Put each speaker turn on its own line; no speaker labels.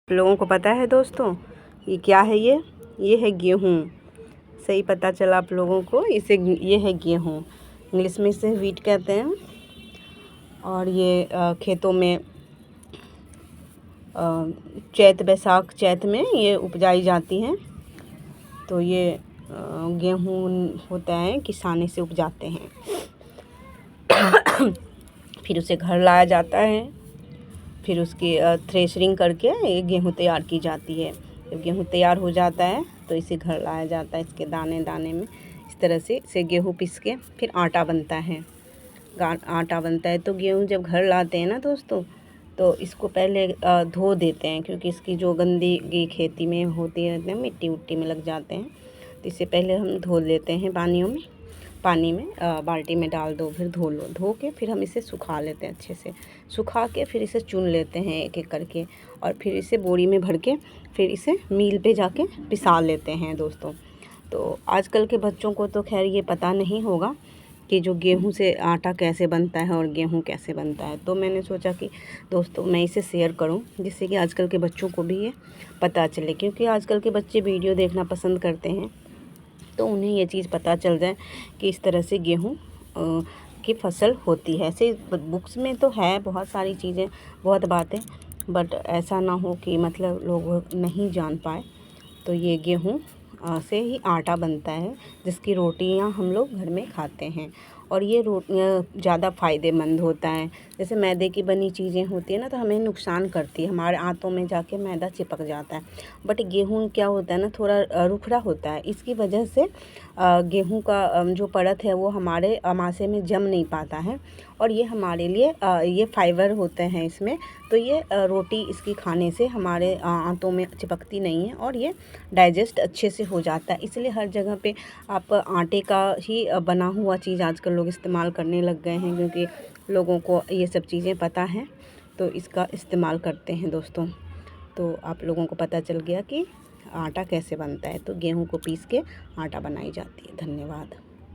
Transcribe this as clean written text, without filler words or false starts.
लोगों को पता है दोस्तों ये क्या है? ये है गेहूँ। सही पता चला आप लोगों को। ये है गेहूँ, इंग्लिश में इसे व्हीट कहते हैं। और ये खेतों में चैत बैसाख चैत में ये उपजाई जाती हैं। तो ये गेहूँ होता है किसान इसे उपजाते हैं। फिर उसे घर लाया जाता है, फिर उसकी थ्रेशरिंग करके ये गेहूँ तैयार की जाती है। जब गेहूँ तैयार हो जाता है तो इसे घर लाया जाता है। इसके दाने दाने में इस तरह से इसे गेहूँ पीस के फिर आटा बनता है। आटा बनता है तो गेहूँ जब घर लाते हैं ना दोस्तों, तो इसको पहले धो देते हैं, क्योंकि इसकी जो गंदगी खेती में होती रहती है, मिट्टी उट्टी में लग जाते हैं। तो इसे पहले हम धो लेते हैं पानी में बाल्टी में डाल दो, फिर धो के फिर हम इसे सुखा लेते हैं अच्छे से। सुखा के फिर इसे चुन लेते हैं एक एक करके, और फिर इसे बोरी में भर के फिर इसे मील पे जाके पिसा लेते हैं दोस्तों। तो आजकल के बच्चों को तो खैर ये पता नहीं होगा कि जो गेहूं से आटा कैसे बनता है और गेहूं कैसे बनता है। तो मैंने सोचा कि दोस्तों मैं इसे शेयर करूं, जिससे कि आजकल के बच्चों को भी ये पता चले, क्योंकि आजकल के बच्चे वीडियो देखना पसंद करते हैं। तो उन्हें ये चीज़ पता चल जाए कि इस तरह से गेहूँ की फसल होती है। ऐसे बुक्स में तो है बहुत सारी चीज़ें, बहुत बातें, बट ऐसा ना हो कि मतलब लोग नहीं जान पाए। तो ये गेहूँ से ही आटा बनता है, जिसकी रोटियां हम लोग घर में खाते हैं। और ये ज़्यादा फ़ायदेमंद होता है। जैसे मैदे की बनी चीज़ें होती है ना, तो हमें नुकसान करती है, हमारे आंतों में जाके मैदा चिपक जाता है। बट गेहूँ क्या होता है ना, थोड़ा रुखरा होता है। इसकी वजह से गेहूँ का जो परत है वो हमारे अमाशय में जम नहीं पाता है, और ये हमारे लिए ये फाइबर होते हैं इसमें। तो ये रोटी इसकी खाने से हमारे आंतों में चिपकती नहीं है, और ये डाइजेस्ट अच्छे से हो जाता है। इसलिए हर जगह पे आप आटे का ही बना हुआ चीज़ आजकल लोग इस्तेमाल करने लग गए हैं, क्योंकि लोगों को ये सब चीज़ें पता हैं, तो इसका इस्तेमाल करते हैं दोस्तों। तो आप लोगों को पता चल गया कि आटा कैसे बनता है। तो गेहूं को पीस के आटा बनाई जाती है। धन्यवाद।